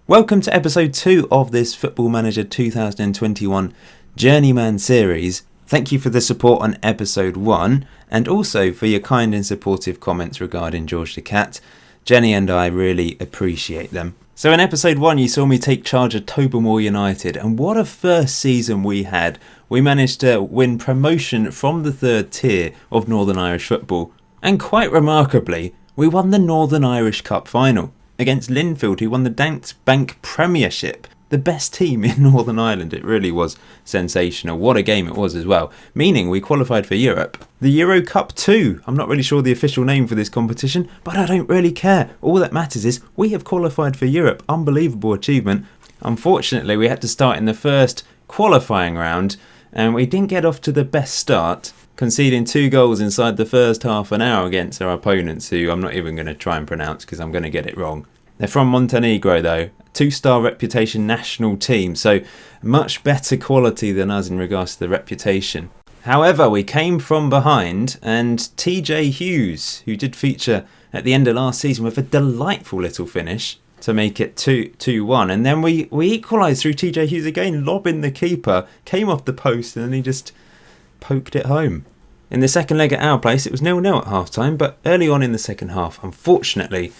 Welcome to episode 2 of this Football Manager 2021 Journeyman series. Thank you for the support on episode 1 and also for your kind and supportive comments regarding George the Cat. Jenny and I really appreciate them. So in episode 1 you saw me take charge of Tobermore United, and what a first season we had. We managed to win promotion from the 3rd tier of Northern Irish football, and quite remarkably we won the Northern Irish Cup final against Linfield, who won the Danks Bank Premiership, the best team in Northern Ireland. It really was sensational. What a game it was as well, meaning we qualified for Europe. The Euro Cup 2, I'm not really sure the official name for this competition, but I don't really care. All that matters is we have qualified for Europe. Unbelievable achievement. Unfortunately, we had to start in the first qualifying round, and we didn't get off to the best start, conceding 2 goals inside the first half an hour against our opponents, who I'm not even going to try and pronounce because I'm going to get it wrong. They're from Montenegro though, 2-star reputation national team, so much better quality than us in regards to the reputation. However, we came from behind, and TJ Hughes, who did feature at the end of last season with a delightful little finish to make it 2-1, and then we equalised through TJ Hughes again, lobbing the keeper, came off the post, and then he just poked it home. In the second leg at our place, it was 0-0 at half time, but early on in the second half, unfortunately,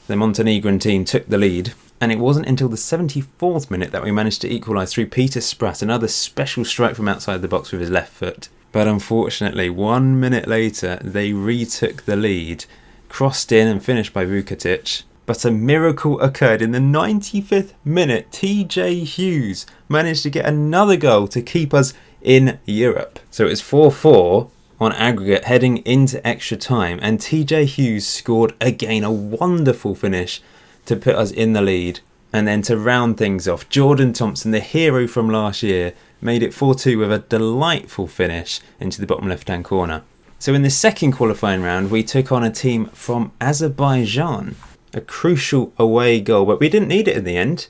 the Montenegrin team took the lead, and it wasn't until the 74th minute that we managed to equalise through Peter Spratt, another special strike from outside the box with his left foot. But unfortunately, 1 minute later, they retook the lead, crossed in and finished by Vukatic. But a miracle occurred in the 95th minute. TJ Hughes managed to get another goal to keep us in Europe. So it was 4-4 on aggregate heading into extra time, and TJ Hughes scored again, a wonderful finish to put us in the lead. And then to round things off, Jordan Thompson, the hero from last year, made it 4-2 with a delightful finish into the bottom left hand corner. So in the second qualifying round we took on a team from Azerbaijan. A crucial away goal, but we didn't need it in the end.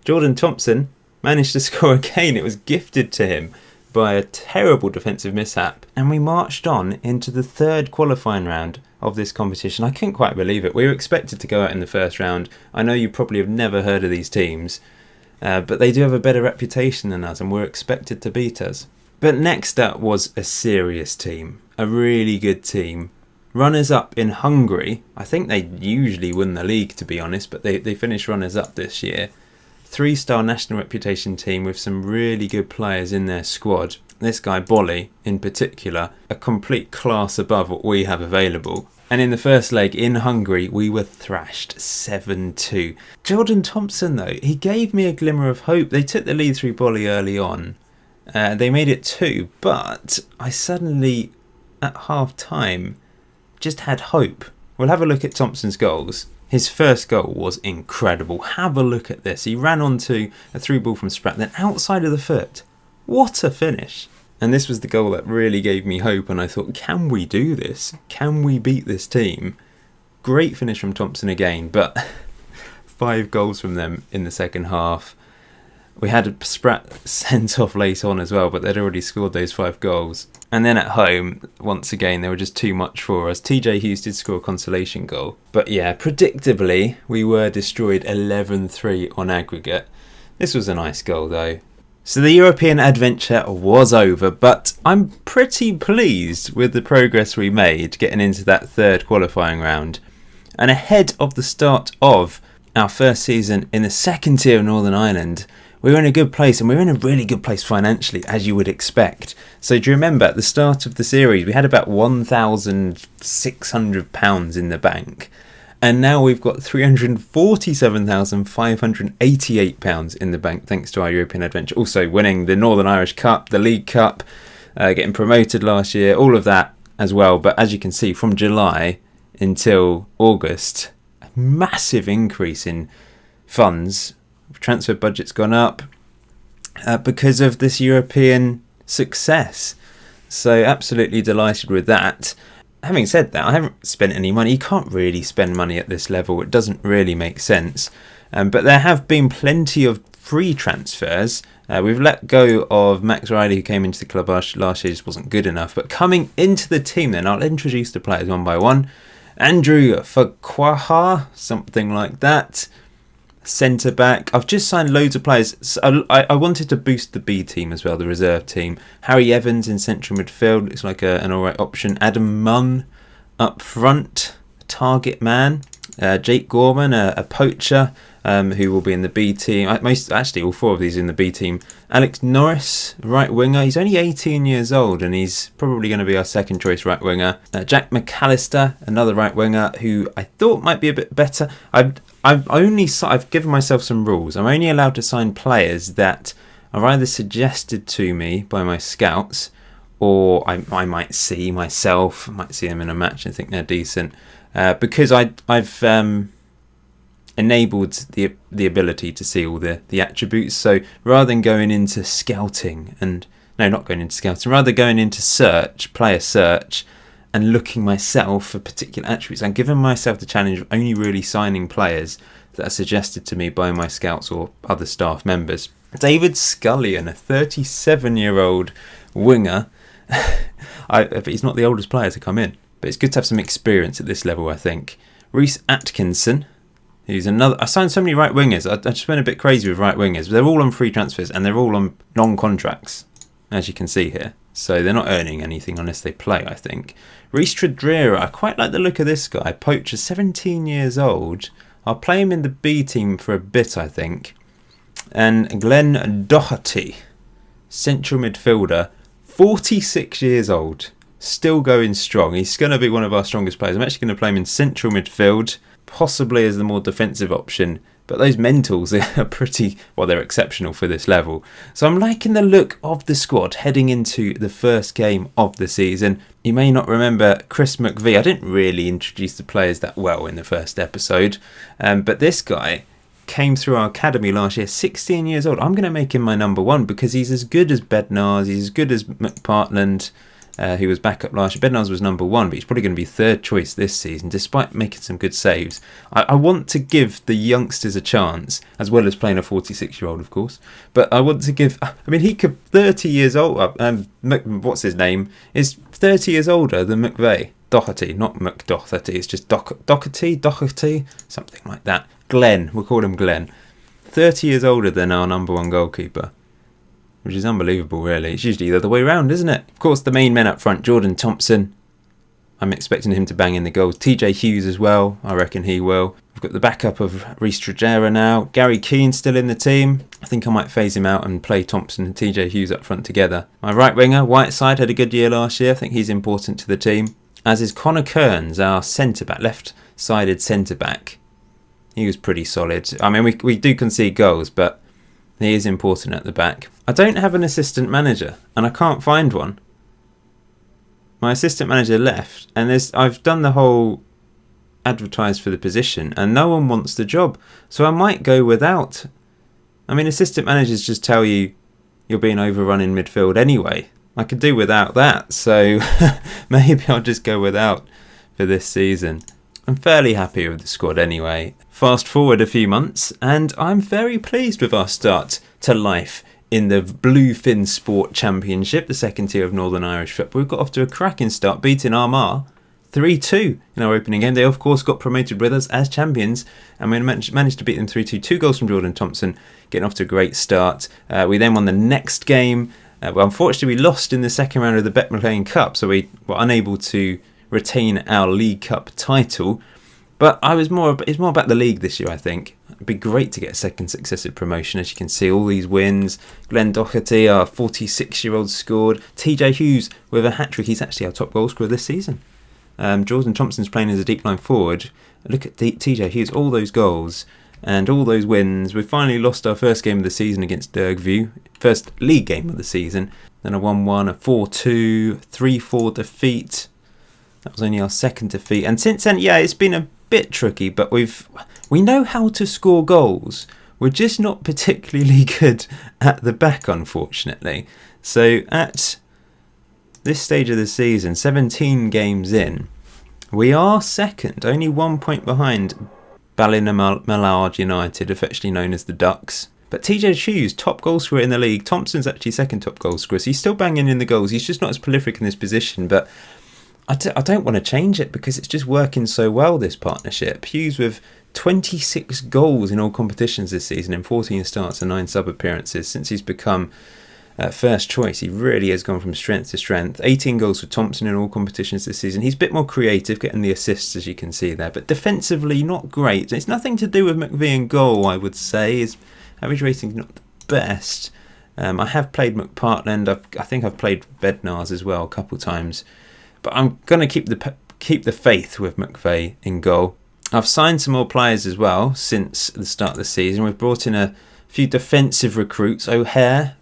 Jordan Thompson managed to score again. It was gifted to him by a terrible defensive mishap, and we marched on into the third qualifying round of this competition. I couldn't quite believe it. We were expected to go out in the first round. I know you probably have never heard of these teams, but they do have a better reputation than us, and we're expected to beat us. But next up was a serious team, a really good team. Runners-up in Hungary. I think they usually win the league, to be honest, but they finished runners-up this year. 3-star national reputation team with some really good players in their squad. This guy, Bolly, in particular, a complete class above what we have available. And in the first leg in Hungary, we were thrashed 7-2. Jordan Thompson, though, he gave me a glimmer of hope. They took the lead through Bolly early on. They made it 2, but I suddenly, at half-time, just had hope. We'll have a look at Thompson's goals. His first goal was incredible. Have a look at this. He ran onto a through ball from Spratt, then outside of the foot. What a finish. And this was the goal that really gave me hope, and I thought, can we do this? Can we beat this team? Great finish from Thompson again, but 5 goals from them in the second half. We had Spratt sent off late on as well, but they'd already scored those 5 goals. And then at home, once again, they were just too much for us. TJ Hughes did score a consolation goal. But yeah, predictably, we were destroyed 11-3 on aggregate. This was a nice goal though. So the European adventure was over, but I'm pretty pleased with the progress we made getting into that third qualifying round. And ahead of the start of our first season in the second tier of Northern Ireland, we were in a good place, and we were in a really good place financially, as you would expect. So do you remember at the start of the series, we had about £1,600 in the bank. And now we've got £347,588 in the bank, thanks to our European adventure. Also winning the Northern Irish Cup, the League Cup, getting promoted last year, all of that as well. But as you can see, from July until August, a massive increase in funds. Transfer budget's gone up because of this European success. So absolutely delighted with that. Having said that, I haven't spent any money. You can't really spend money at this level. It doesn't really make sense. But there have been plenty of free transfers. We've let go of Max Riley, who came into the club last year, just wasn't good enough. But coming into the team then, I'll introduce the players one by one. Andrew Farquhar, something like that. centre-back. I've just signed loads of players. So I wanted to boost the B team as well, the reserve team. Harry Evans in central midfield looks like an alright option. Adam Munn up front, target man. Jake Gorman, a poacher, who will be in the B team. All four of these are in the B team. Alex Norris, right winger. He's only 18 years old, and he's probably going to be our second choice right winger. Jack McAllister, another right winger, who I thought might be a bit better. I've given myself some rules. I'm only allowed to sign players that are either suggested to me by my scouts, or I might see myself. I might see them in a match and think they're decent. Because I've enabled the ability to see all the attributes. So rather than going into scouting rather going into player search, and looking myself for particular attributes, I'm giving myself the challenge of only really signing players that are suggested to me by my scouts or other staff members. David Scullion, a 37-year-old winger. But he's not the oldest player to come in. But it's good to have some experience at this level, I think. Reece Atkinson, who's another... I signed so many right wingers. I just went a bit crazy with right wingers. They're all on free transfers and they're all on long contracts, as you can see here. So they're not earning anything unless they play, I think. Reece Tredera, I quite like the look of this guy. Poacher, 17 years old. I'll play him in the B team for a bit, I think. And Glenn Doherty, central midfielder, 46 years old. Still going strong. He's going to be one of our strongest players. I'm actually going to play him in central midfield, possibly as the more defensive option. But those mentals are they're exceptional for this level. So I'm liking the look of the squad heading into the first game of the season. You may not remember Chris McVie. I didn't really introduce the players that well in the first episode. But this guy came through our academy last year, 16 years old. I'm going to make him my number one because he's as good as Bednars. He's as good as McPartland, who was back up last year. Bednars was number one, but he's probably going to be third choice this season, despite making some good saves. I want to give the youngsters a chance, as well as playing a 46-year-old, of course. But I want to give... 30 years old... what's his name? Is 30 years older than McVeigh. Doherty, not McDoherty. It's just Doherty, something like that. Glenn, we'll call him Glenn. 30 years older than our number one goalkeeper, which is unbelievable, really. It's usually the other way around, isn't it? Of course, the main men up front, Jordan Thompson. I'm expecting him to bang in the goals. TJ Hughes as well. I reckon he will. We've got the backup of Reece Tredera now. Gary Keane still in the team. I think I might phase him out and play Thompson and TJ Hughes up front together. My right winger, Whiteside, had a good year last year. I think he's important to the team. As is Connor Kearns, our centre-back, left-sided centre-back. He was pretty solid. We do concede goals, but he is important at the back. I don't have an assistant manager, and I can't find one. My assistant manager left, and I've done the whole advertise for the position, and no one wants the job. So I might go without. Assistant managers just tell you you're being overrun in midfield anyway. I could do without that, so maybe I'll just go without for this season. I'm fairly happy with the squad anyway. Fast forward a few months, and I'm very pleased with our start to life in the Bluefin Sport Championship, the second tier of Northern Irish football. We've got off to a cracking start, beating Armagh 3-2 in our opening game. They, of course, got promoted with us as champions, and we managed to beat them 3-2. 2 goals from Jordan Thompson, getting off to a great start. We then won the next game. Unfortunately, we lost in the second round of the Bet McLean Cup, so we were unable to retain our League Cup title. But it's more about the league this year, I think. It'd be great to get a second successive promotion. As you can see, all these wins. Glenn Doherty, our 46-year-old, scored. TJ Hughes with a hat-trick. He's actually our top goal scorer this season. Jordan Thompson's playing as a deep line forward. Look at TJ Hughes, all those goals and all those wins. We finally lost our first game of the season against Dergview. First league game of the season. Then a 1-1, a 4-2, 3-4 defeat. That was only our second defeat. And since then, it's been a bit tricky, but we know how to score goals. We're just not particularly good at the back, unfortunately. So at this stage of the season, 17 games in, we are second, only 1 point behind Ballymallard United, affectionately known as the Ducks. But TJ Hughes, top goal scorer in the league. Thompson's actually second top goal scorer, so he's still banging in the goals. He's just not as prolific in this position, but I don't want to change it because it's just working so well, this partnership. Hughes with 26 goals in all competitions this season in 14 starts and 9 sub-appearances. Since he's become first choice, he really has gone from strength to strength. 18 goals for Thompson in all competitions this season. He's a bit more creative, getting the assists, as you can see there, but defensively not great. It's nothing to do with McVie in goal, I would say. His average rating is not the best. I have played McPartland. I think I've played Bednars as well a couple times, but I'm going to keep the faith with McVeigh in goal. I've signed some more players as well since the start of the season. We've brought in a few defensive recruits. O'Hare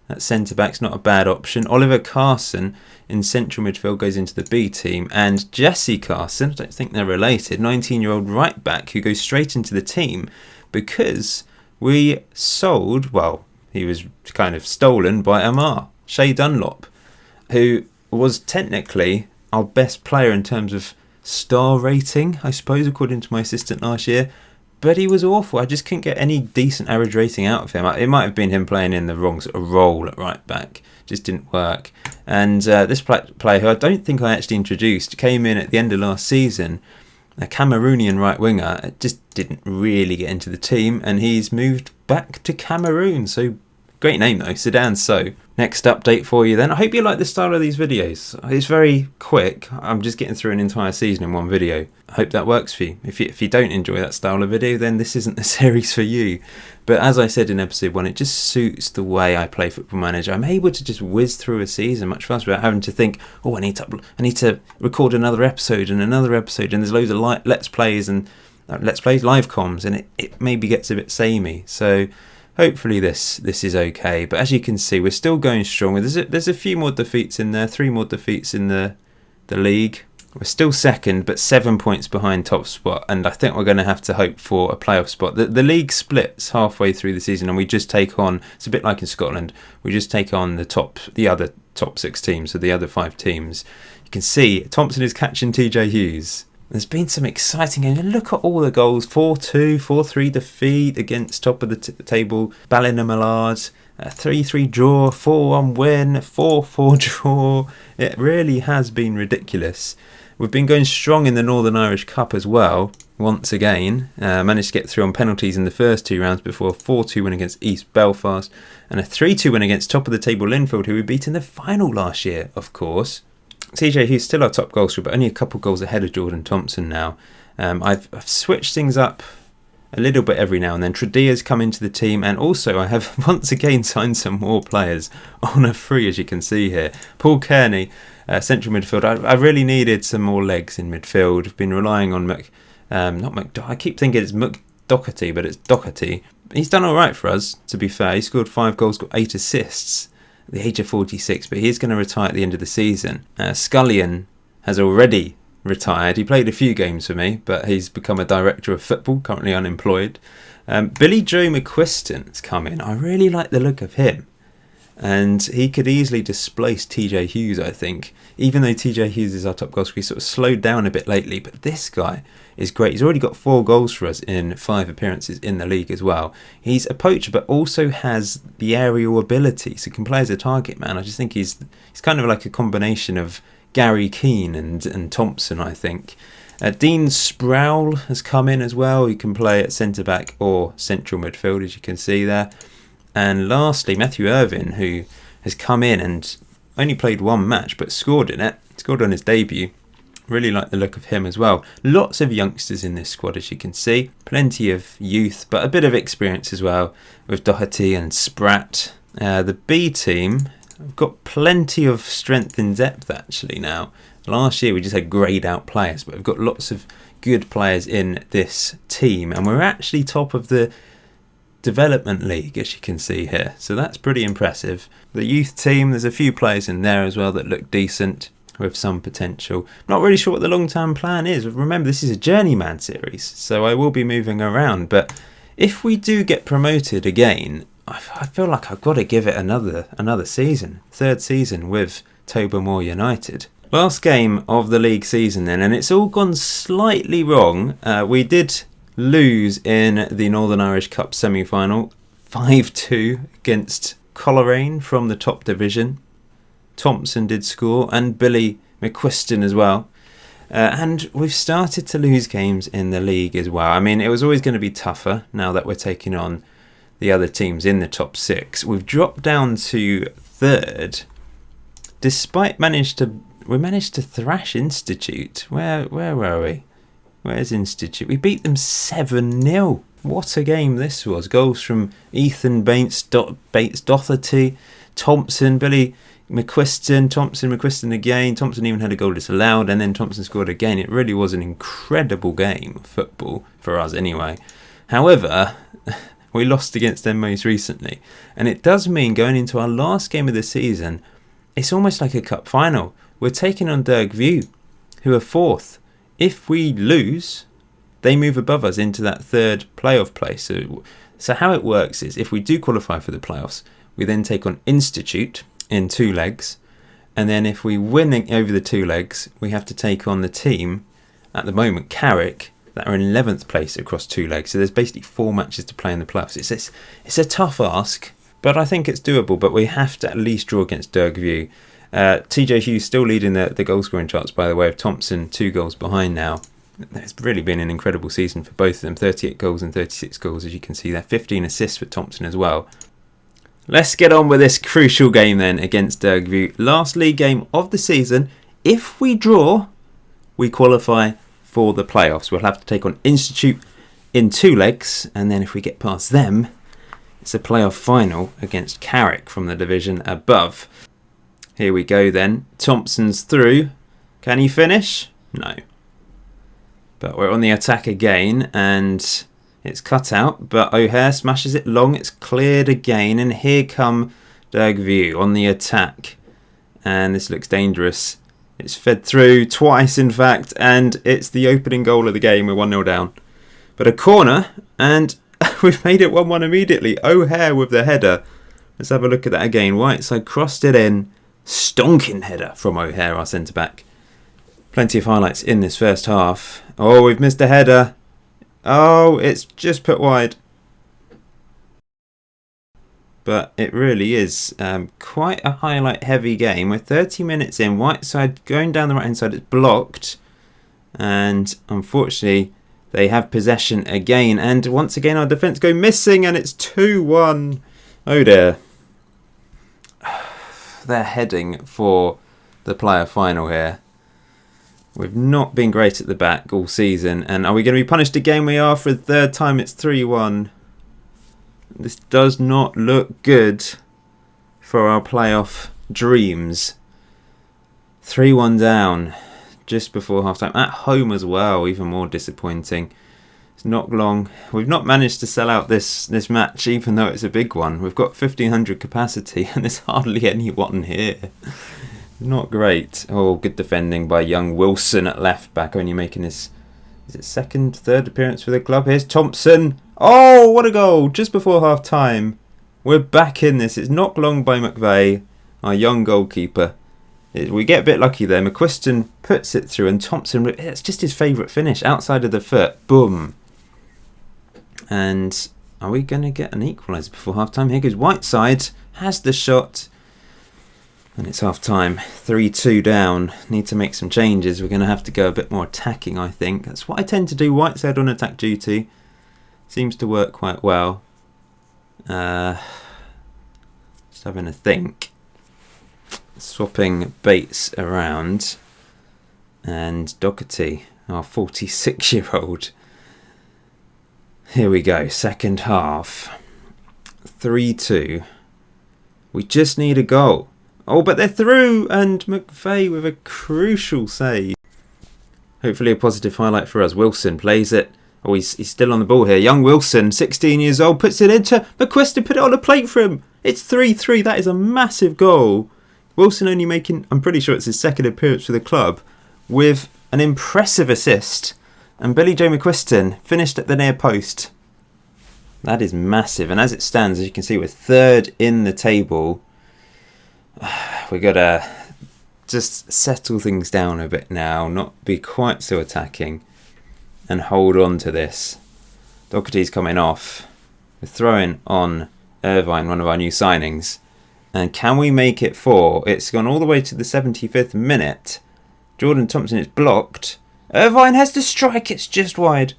at centre-back's not a bad option. Oliver Carson in central midfield goes into the B team. And Jesse Carson, I don't think they're related, 19-year-old right-back who goes straight into the team because we sold, well, he was kind of stolen by Amar, Shea Dunlop, who was technically our best player in terms of star rating, I suppose, according to my assistant last year, but he was awful. I just couldn't get any decent average rating out of him. It might have been him playing in the wrong sort of role at right back, just didn't work. And this player, who I don't think I actually introduced, came in at the end of last season, a Cameroonian right winger, just didn't really get into the team, and he's moved back to Cameroon. So great name though, Sudan So. Next update for you then. I hope you like the style of these videos. It's very quick. I'm just getting through an entire season in one video. I hope that works for you. If you don't enjoy that style of video, then this isn't the series for you. But as I said in episode 1, it just suits the way I play Football Manager. I'm able to just whiz through a season much faster without having to think, oh, I need to record another episode and another episode, and there's loads of Let's Plays and Let's Plays live comms, and it maybe gets a bit samey. So hopefully this is okay, but as you can see, we're still going strong. There's a few more defeats in there, 3 more defeats in the league. We're still second, but 7 points behind top spot, and I think we're going to have to hope for a playoff spot. The league splits halfway through the season, and we just take on, it's a bit like in Scotland, we just take on the other top 6 teams, so the other 5 teams. You can see Thompson is catching TJ Hughes. There's been some exciting games. Look at all the goals. 4-2, 4-3 defeat against top of the table Ballina-Millard. 3-3 draw, 4-1 win, 4-4 draw. It really has been ridiculous. We've been going strong in the Northern Irish Cup as well, once again. Managed to get through on penalties in the first 2 rounds before a 4-2 win against East Belfast and a 3-2 win against top of the table Linfield, who we beat in the final last year, of course. TJ Hughes still our top goal scorer, but only a couple goals ahead of Jordan Thompson now. I've switched things up a little bit every now and then. Tradia's come into the team, and also I have once again signed some more players on a free, as you can see here. Paul Kearney, central midfield. I really needed some more legs in midfield. I've been relying on I keep thinking it's McDoherty, but it's Doherty. He's done all right for us, to be fair. He scored 5 goals, got 8 assists. The age of 46, but he's going to retire at the end of the season. Scullion has already retired. He played a few games for me, but he's become a director of football, currently unemployed. Billy Joe McQuiston's come in. I really like the look of him, and he could easily displace TJ Hughes, I think. Even though TJ Hughes is our top goal scorer, he's sort of slowed down a bit lately, but this guy is great. He's already got 4 goals for us in 5 appearances in the league as well. He's a poacher, but also has the aerial ability, so can play as a target man. I just think he's kind of like a combination of Gary Keane and Thompson, I think. Dean Sproul has come in as well. He can play at centre-back or central midfield, as you can see there. And lastly, Matthew Irvine, who has come in and only played 1 match, but scored in it. Scored on his debut. Really like the look of him as well. Lots of youngsters in this squad, as you can see. Plenty of youth, but a bit of experience as well with Doherty and Spratt. The B team have got plenty of strength in depth actually now. Last year we just had greyed out players, but we've got lots of good players in this team. And we're actually top of the development league, as you can see here. So that's pretty impressive. The youth team, there's a few players in there as well that look decent, with some potential. Not really sure what the long-term plan is. Remember, this is a Journeyman series, so I will be moving around. But if we do get promoted again, I feel like I've got to give it another season, 3rd season with Tobermore United. Last game of the league season then, and it's all gone slightly wrong. We did lose in the Northern Irish Cup semi-final, 5-2 against Coleraine from the top division. Thompson did score, and Billy McQuiston as well. And we've started to lose games in the league as well. I mean, it was always going to be tougher now that we're taking on the other teams in the top 6. We've dropped down to 3rd, despite we managed to thrash Institute. Where were we? Where's Institute? We beat them 7-0. What a game this was. Goals from Ethan Bates, Doherty, Thompson, Billy McQuiston, McQuiston again. Thompson even had a goal disallowed, and then Thompson scored again. It really was an incredible game of football, for us anyway. However, we lost against them most recently, and it does mean going into our last game of the season, it's almost like a cup final. We're taking on Dergview, who are 4th. If we lose, they move above us into that 3rd playoff place. So how it works is, if we do qualify for the playoffs, we then take on Institute in 2 legs, and then if we win over the 2 legs, we have to take on the team, at the moment Carrick, that are in 11th place across 2 legs. So there's basically 4 matches to play in the playoffs. It's a tough ask, but I think it's doable. But we have to at least draw against Dergview. TJ Hughes still leading the goal scoring charts, by the way, of Thompson 2 goals behind now. It's really been an incredible season for both of them. 38 goals and 36 goals, as you can see there. 15 assists for Thompson as well. Let's get on with this crucial game then against Dergview. Last league game of the season. If we draw, we qualify for the playoffs. We'll have to take on Institute in 2 legs, and then if we get past them, it's a playoff final against Carrick from the division above. Here we go then. Thompson's through. Can he finish? No. But we're on the attack again, and it's cut out, but O'Hare smashes it long. It's cleared again, and here come Dergview on the attack. And this looks dangerous. It's fed through twice, in fact, and it's the opening goal of the game. We're 1-0 down. But a corner, and we've made it 1-1 immediately. O'Hare with the header. Let's have a look at that again. Whiteside crossed it in. Stonking header from O'Hare, our centre-back. Plenty of highlights in this first half. Oh, we've missed a header. Oh, it's just put wide. But it really is quite a highlight-heavy game. We're 30 minutes in. Whiteside going down the right-hand side. It's blocked. And unfortunately, they have possession again. And once again, our defence go missing. And it's 2-1. Oh, dear. They're heading for the player final here. We've not been great at the back all season. And are we going to be punished again? We are. For a 3rd time, it's 3-1. This does not look good for our playoff dreams. 3-1 down just before half-time. At home as well, even more disappointing. It's not long. We've not managed to sell out this match, even though it's a big one. We've got 1,500 capacity, and there's hardly anyone here. Not great. Oh, good defending by young Wilson at left back, only making his third appearance for the club. Here's Thompson. Oh, what a goal! Just before half time. We're back in this. It's knocked long by McVeigh, our young goalkeeper. We get a bit lucky there. McQuiston puts it through, and Thompson, it's just his favourite finish. Outside of the foot. Boom. And are we going to get an equaliser before half time? Here goes Whiteside. Has the shot. And it's half time. 3-2 down. Need to make some changes. We're going to have to go a bit more attacking, I think. That's what I tend to do. Whiteside on attack duty. Seems to work quite well. Just having a think. Swapping Bates around. And Doherty, our 46-year-old. Here we go. Second half. 3-2. We just need a goal. Oh, but they're through. And McVeigh with a crucial save. Hopefully a positive highlight for us. Wilson plays it. Oh, he's still on the ball here. Young Wilson, 16 years old, puts it into McQuiston, put it on a plate for him. It's 3-3. That is a massive goal. Wilson only making, I'm pretty sure it's his 2nd appearance for the club, with an impressive assist. And Billy Joe McQuiston finished at the near post. That is massive. And as it stands, as you can see, we're 3rd in the table. We've got to just settle things down a bit now, not be quite so attacking, and hold on to this. Doherty's coming off. We're throwing on Irvine, one of our new signings. And can we make it 4? It's gone all the way to the 75th minute. Jordan Thompson, it's blocked. Irvine has the strike, it's just wide.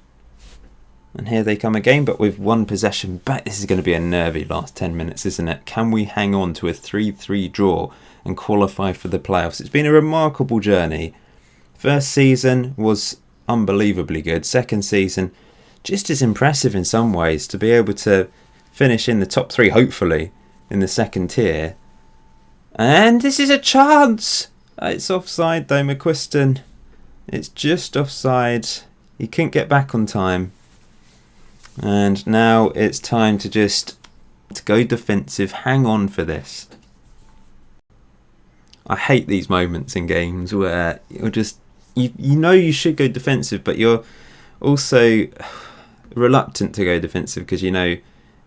And here they come again, but with one possession back. This is going to be a nervy last 10 minutes, isn't it? Can we hang on to a 3-3 draw and qualify for the playoffs? It's been a remarkable journey. First season was unbelievably good. Second season, just as impressive in some ways, to be able to finish in the top 3, hopefully, in the second tier. And this is a chance! It's offside though, McQuiston. It's just offside. He couldn't get back on time. And now it's time to go defensive. Hang on for this. I hate these moments in games where you're just... You know you should go defensive, but you're also reluctant to go defensive because you know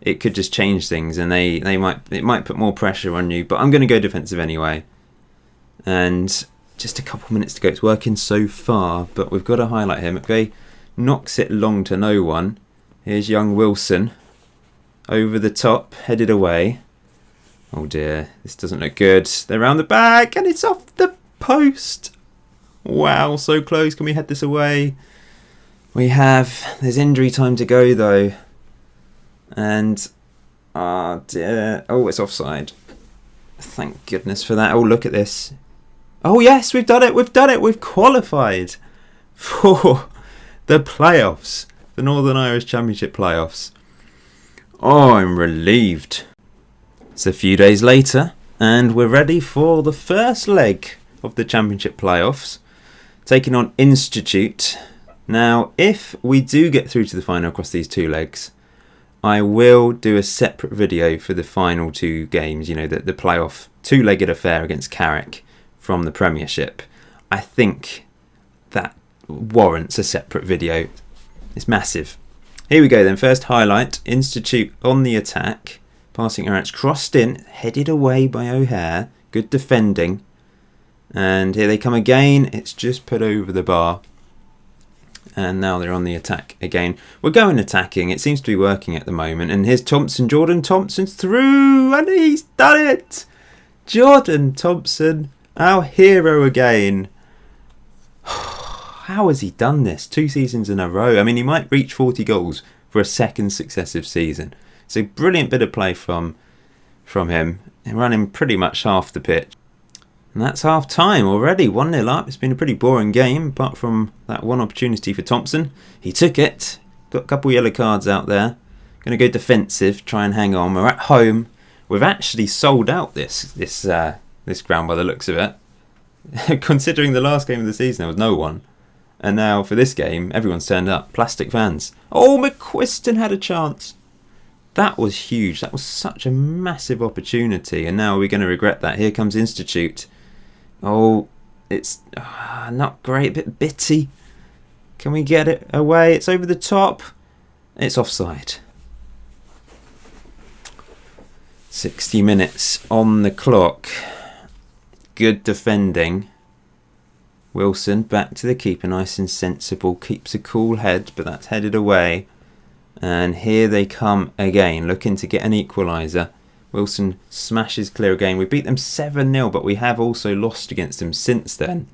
it could just change things, and it might put more pressure on you. But I'm going to go defensive anyway. And just a couple minutes to go. It's working so far, but we've got to highlight him. McVeigh knocks it long to no one. Here's young Wilson over the top, headed away. Oh dear, this doesn't look good. They're round the back and it's off the post. Wow, so close. Can we head this away? There's injury time to go though. And, dear. Oh, it's offside. Thank goodness for that. Oh, look at this. Oh yes, we've done it. We've qualified for the playoffs. The Northern Irish Championship playoffs. Oh, I'm relieved. It's a few days later, and we're ready for the first leg of the Championship playoffs, taking on Institute. Now, if we do get through to the final across these 2 legs, I will do a separate video for the final 2 games, you know, the playoff 2-legged affair against Carrick from the Premiership. I think that warrants a separate video. It's massive. Here we go then. First highlight. Institute on the attack. Passing around. It's crossed in. Headed away by O'Hare. Good defending. And here they come again. It's just put over the bar. And now they're on the attack again. We're going attacking. It seems to be working at the moment. And here's Thompson. Jordan Thompson's through. And he's done it. Jordan Thompson. Our hero again. How has he done this? 2 seasons in a row. I mean, he might reach 40 goals for a second successive season. It's a brilliant bit of play from him. Running pretty much half the pitch. And that's half time already. 1-0 up. It's been a pretty boring game, apart from that one opportunity for Thompson. He took it. Got a couple yellow cards out there. Going to go defensive, try and hang on. We're at home. We've actually sold out this ground by the looks of it. Considering the last game of the season, there was no one. And now for this game, everyone's turned up. Plastic fans. Oh, McQuiston had a chance. That was huge. That was such a massive opportunity. And now we're going to regret that. Here comes Institute. Oh, it's not great. A bit bitty. Can we get it away? It's over the top. It's offside. 60 minutes on the clock. Good defending. Wilson back to the keeper, nice and sensible, keeps a cool head, but that's headed away. And here they come again, looking to get an equaliser. Wilson smashes clear again. We beat them 7-0, but we have also lost against them since then.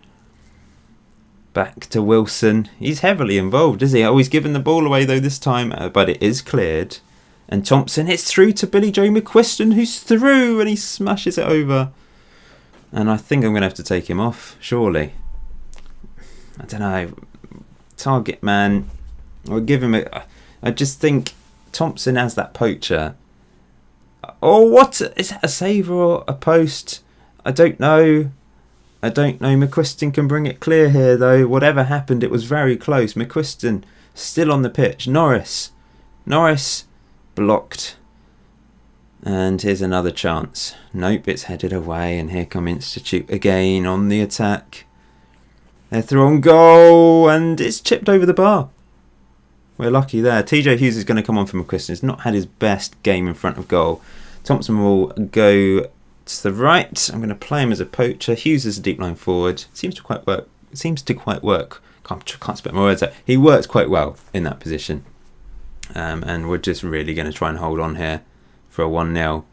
Back to Wilson. He's heavily involved, is he? Oh, he's given the ball away though this time, but it is cleared. And Thompson hits through to Billy Joe McQuiston, who's through, and he smashes it over. And I think I'm going to have to take him off, surely. I don't know. Target man. I'll give him a... I just think Thompson has that poacher. Oh, what? Is that a save or a post? I don't know. McQuiston can bring it clear here, though. Whatever happened, it was very close. McQuiston still on the pitch. Norris blocked. And here's another chance. Nope, it's headed away. And here come Institute again on the attack. They're through on goal, and it's chipped over the bar. We're lucky there. TJ Hughes is going to come on for McQuiston. He's not had his best game in front of goal. Thompson will go to the right. I'm going to play him as a poacher. Hughes is a deep line forward. Seems to quite work. Can't spit my words out. He works quite well in that position. And we're just really going to try and hold on here for a 1-0.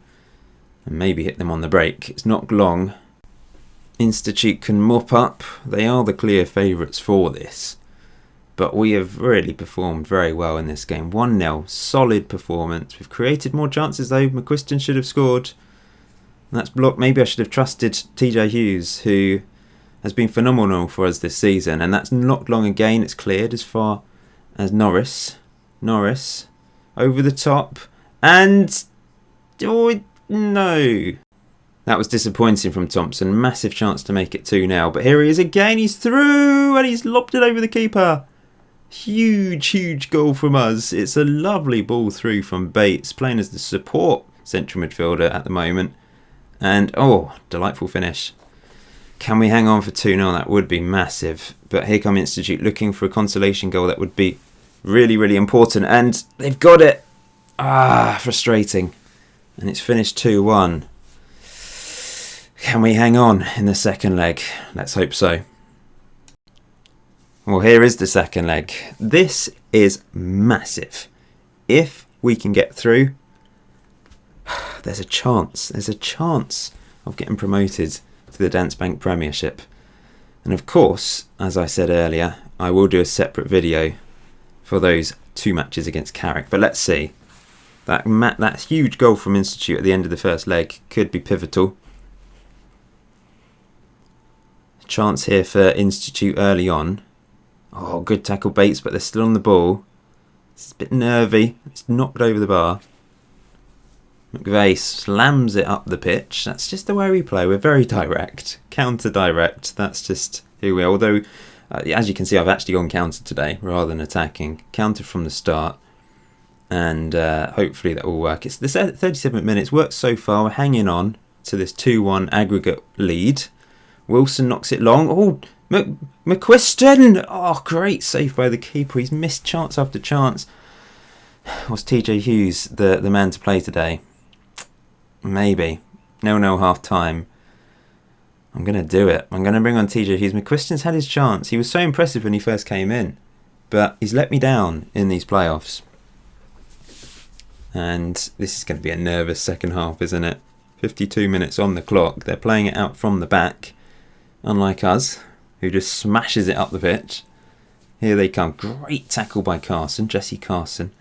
And maybe hit them on the break. It's not long. Institute can mop up. They are the clear favourites for this. But we have really performed very well in this game. 1-0, solid performance. We've created more chances though. McQuiston should have scored. That's blocked. Maybe I should have trusted TJ Hughes, who has been phenomenal for us this season. And that's knocked long again. It's cleared as far as Norris. Norris over the top. And... oh, no. That was disappointing from Thompson. Massive chance to make it 2-0. But here he is again. He's through and he's lobbed it over the keeper. Huge goal from us. It's a lovely ball through from Bates, playing as the support central midfielder at the moment. And, oh, delightful finish. Can we hang on for 2-0? That would be massive. But here come Institute looking for a consolation goal. That would be really important. And they've got it. Frustrating. And it's finished 2-1. Can we hang on in the second leg? Let's hope so. Well, here is the second leg. This is massive. If we can get through, there's a chance. There's a chance of getting promoted to the Danske Bank Premiership. And of course, as I said earlier, I will do a separate video for those 2 matches against Carrick. But let's see. That huge goal from Institute at the end of the first leg could be pivotal. Chance here for Institute early on. Oh, good tackle Bates, but they're still on the ball. It's a bit nervy. It's knocked over the bar. McVeigh slams it up the pitch. That's just the way we play. We're very direct. Counter direct. That's just who we are. Although, as you can see, I've actually gone counter today rather than attacking. Counter from the start. And hopefully that will work. It's the 37 minutes. Worked so far. We're hanging on to this 2-1 aggregate lead. Wilson knocks it long. Oh, McQuiston! Oh, great save by the keeper. He's missed chance after chance. Was TJ Hughes the man to play today? Maybe. 0-0 half time. I'm going to do it. I'm going to bring on TJ Hughes. McQuiston's had his chance. He was so impressive when he first came in. But he's let me down in these playoffs. And this is going to be a nervous second half, isn't it? 52 minutes on the clock. They're playing it out from the back. Unlike us, who just smashes it up the pitch. Here they come. Great tackle by Carson, Jesse Carson.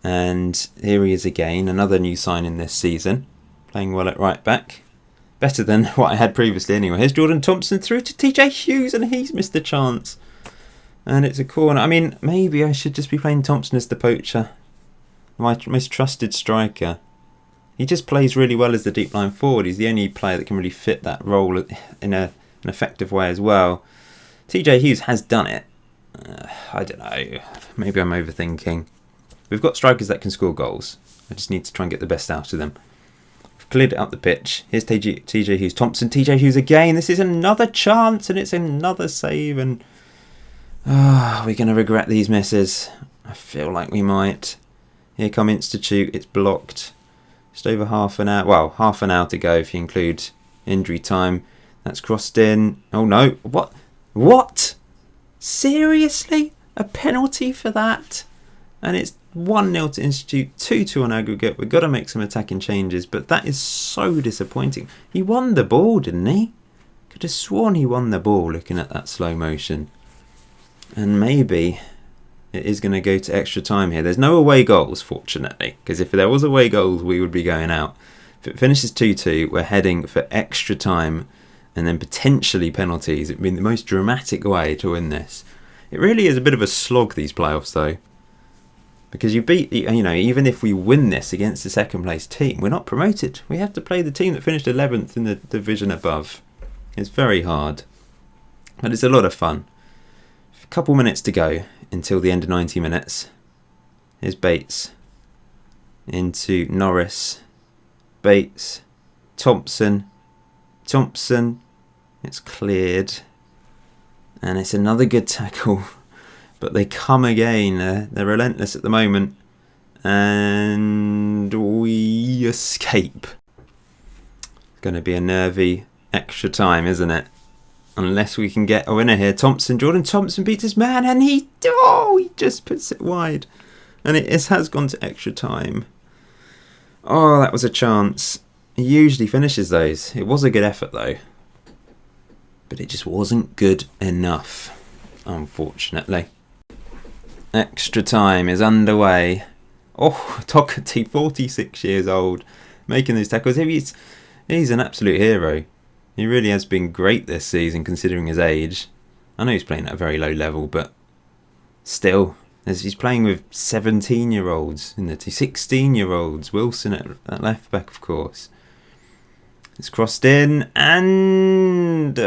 And here he is again, another new signing this season. Playing well at right back. Better than what I had previously anyway. Here's Jordan Thompson through to TJ Hughes and he's missed the chance. And it's a corner. I mean, maybe I should just be playing Thompson as the poacher. My most trusted striker. He just plays really well as the deep line forward. He's the only player that can really fit that role in an effective way as well. TJ Hughes has done it. I don't know. Maybe I'm overthinking. We've got strikers that can score goals. I just need to try and get the best out of them. We've cleared it up the pitch. Here's TJ Hughes. Thompson, TJ Hughes again. This is another chance and it's another save. And we're going to regret these misses. I feel like we might. Here come Institute. It's blocked. Just over half an hour. Well, half an hour to go if you include injury time. That's crossed in. Oh no. What? Seriously? A penalty for that? And it's 1-0 to Institute, 2-2 on aggregate. We've got to make some attacking changes, but that is so disappointing. He won the ball, didn't he? Could have sworn he won the ball looking at that slow motion. And maybe it is going to go to extra time here. There's no away goals, fortunately, because if there was away goals, we would be going out. If it finishes 2-2, we're heading for extra time and then potentially penalties. It would be the most dramatic way to win this. It really is a bit of a slog, these playoffs, though. Because even if we win this against the second place team, we're not promoted. We have to play the team that finished 11th in the division above. It's very hard. But it's a lot of fun. A couple minutes to go until the end of 90 minutes. Here's Bates. Into Norris. Bates. Thompson. It's cleared. And it's another good tackle. But they come again. They're relentless at the moment. And we escape. It's going to be a nervy extra time, isn't it? Unless we can get a winner here. Jordan Thompson beats his man. And he just puts it wide. And it has gone to extra time. Oh, that was a chance. He usually finishes those. It was a good effort, though. but it just wasn't good enough, unfortunately. Extra time is underway. Oh, Doherty, 46 years old, making those tackles. He's an absolute hero. He really has been great this season considering his age. I know he's playing at a very low level, but still, he's playing with 17-year-olds in the 16-year-olds. Wilson at left back, of course. It's crossed in, and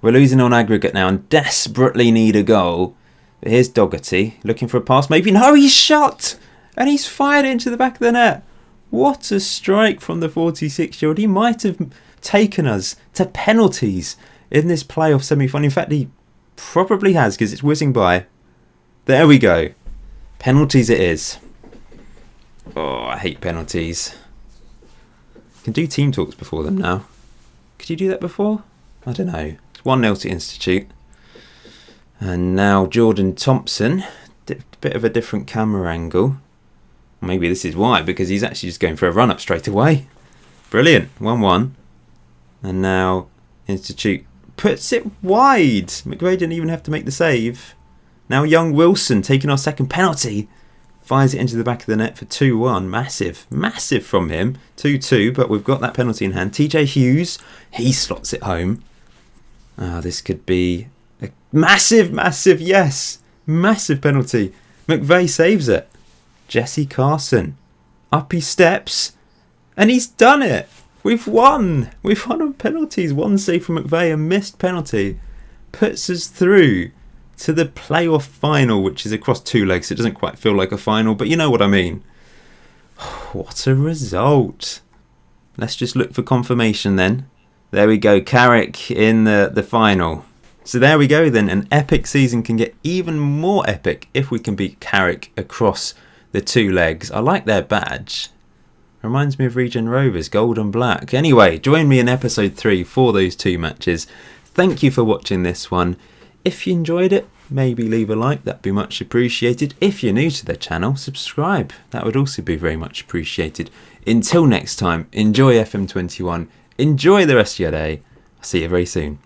we're losing on aggregate now and desperately need a goal. But here's Doherty looking for a pass. Maybe no, he's shot and he's fired into the back of the net. What a strike from the 46-year-old. He might have taken us to penalties in this playoff semi-final. In fact, he probably has, because it's whizzing by. There we go. Penalties it is. Oh, I hate penalties. Can do team talks before them now. Could you do that before? I don't know. It's 1-0 to Institute. And now Jordan Thompson. Bit of a different camera angle. Maybe this is why, because he's actually just going for a run-up straight away. Brilliant. 1-1. And now Institute puts it wide. McVeigh didn't even have to make the save. Now young Wilson taking our second penalty. Fires it into the back of the net for 2-1. Massive from him. 2-2, but we've got that penalty in hand. TJ Hughes, he slots it home. This could be a massive, yes. Massive penalty. McVeigh saves it. Jesse Carson. Up he steps. And he's done it. We've won. We've won on penalties. One save from McVeigh, a missed penalty. Puts us through to the playoff final, which is across 2 legs. It doesn't quite feel like a final, but you know what I mean. What a result. Let's just look for confirmation then. There we go, Carrick in the final. So there we go then. An epic season can get even more epic if we can beat Carrick across the 2 legs. I like their badge. Reminds me of Regen Rovers, gold and black. Anyway, join me in episode 3 for those 2 matches. Thank you for watching this one. If you enjoyed it, maybe leave a like, that'd be much appreciated. If you're new to the channel, subscribe, that would also be very much appreciated. Until next time, enjoy FM21, enjoy the rest of your day, I'll see you very soon.